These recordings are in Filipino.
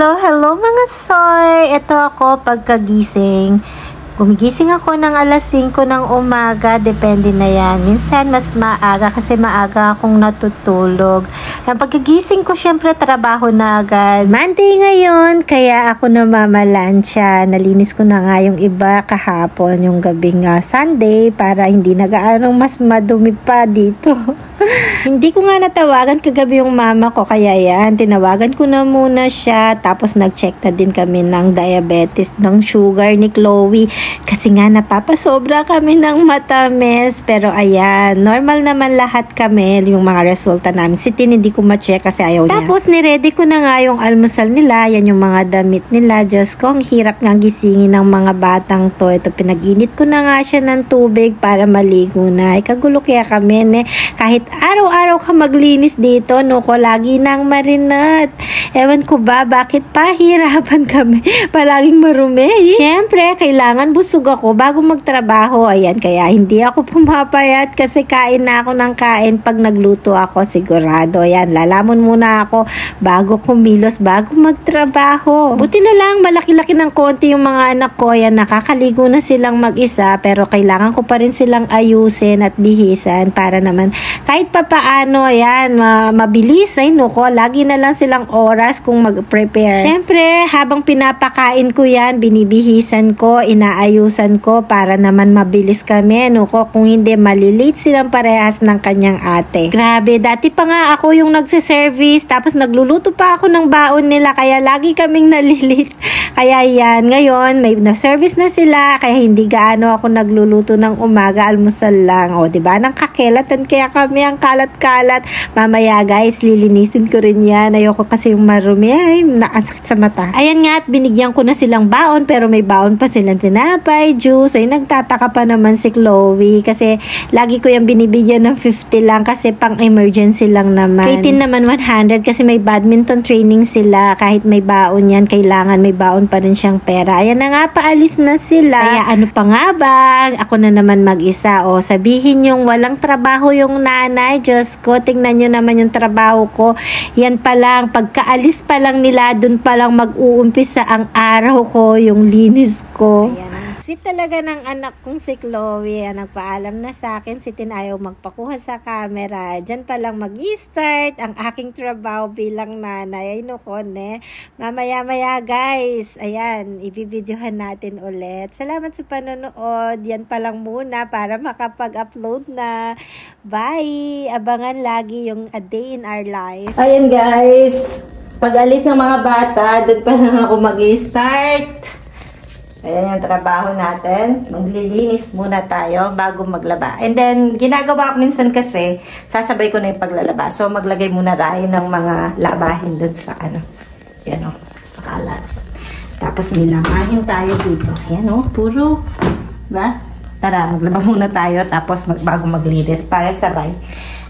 Hello, hello mga soy! Ito ako pagkagising. Gumigising ako ng alas 5 ng umaga, depende na yan. Minsan mas maaga kasi maaga akong natutulog. Ang pagkagising ko syempre trabaho na agad. Monday ngayon, kaya ako namamalansya. Nalinis ko na nga yung iba kahapon, yung gabing Sunday para hindi na gaano mas madumi pa dito. Hindi ko nga natawagan kagabi yung mama ko, kaya yan, tinawagan ko na muna siya. Tapos nag-check na din kami ng diabetes, ng sugar ni Chloe. Kasi nga napapasobra kami ng matamis. Pero ayan, normal naman lahat kami, yung mga resulta namin. Si Tin hindi ko ma-check kasi ayaw niya. Tapos niready ko na nga yung almusal nila, yan yung mga damit nila. Diyos ko, ang hirap nga gisingin ng mga batang to. Ito, pinag-init ko na nga siya ng tubig para maligo na. Ikagulo kaya kami, kahit araw-araw ka maglinis dito, no ko lagi nang marinat. Ewan ko ba, bakit pahirapan kami palaging marumi? Siyempre, kailangan busog ako bago magtrabaho. Ayan, kaya hindi ako pumapayat kasi kain na ako ng kain pag nagluto ako, sigurado. Ayan, lalamon muna ako bago kumilos, bago magtrabaho. Buti na lang, malaki-laki ng konti yung mga anak ko. Ayan, nakakaligo na silang mag-isa, pero kailangan ko pa rin silang ayusin at bihisan para naman kahit pa paano, ayan, mabilis, ay nuko, lagi na lang silang oras kung mag-prepare. Siyempre, habang pinapakain ko yan, binibihisan ko, inaayusan ko para naman mabilis kami, nuko, kung hindi, malilate silang parehas ng kanyang ate. Grabe, dati pa nga ako yung nagsiservice, tapos nagluluto pa ako ng baon nila, kaya lagi kaming nalilate. Kaya yan, ngayon, may na-service na sila, kaya hindi gaano ako nagluluto ng umaga, almusal lang. O, diba, nang kakelatan kaya kami ang kalat-kalat. Mamaya guys, lilinisin ko rin yan. Ayoko kasi yung marumi. Ay, nakasakit sa mata. Ayan nga, at binigyan ko na silang baon, pero may baon pa silang tinapay, juice. Ay, nagtataka pa naman si Chloe kasi lagi ko yung binibigyan ng 50 lang kasi pang emergency lang naman. Kay Tin naman 100 kasi may badminton training sila. Kahit may baon yan, kailangan may baon pa rin siyang pera. Ayan na nga, paalis na sila. Kaya ano pa nga ba? Ako na naman mag-isa. O, sabihin yung walang trabaho yung nanay. Diyos ko, tingnan nyo naman yung trabaho ko. Yan pa lang, pagkaalis pa lang nila, dun pa lang mag-uumpisa ang araw ko, yung linis ko. Ayan, ang sweet talaga ng anak kong si Chloe. Nagpaalam na sa akin, si Tin ayaw magpakuha sa camera. Diyan pa lang mag-start ang aking trabaho bilang nanay. Ay nuko, mamaya-maya guys, ayan, ibibidyohan natin ulit. Salamat sa panonood. Yan pa lang muna para makapag-upload na. Bye! Abangan lagi yung A Day in Our Life. Ayan guys, pag-alis ng mga bata, doon pa lang ako mag-start. Ayan yung trabaho natin. Maglilinis muna tayo bago maglaba. And then, ginagawa ko minsan kasi, sasabay ko na yung paglalaba. So, maglagay muna tayo ng mga labahin doon sa yan o, pakalat. Tapos, may labahin tayo dito. Ayan o, puro, ba? Tara, maglaba muna tayo tapos bago maglinis para sabay.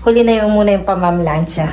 Huli na yung muna yung pamamlansya.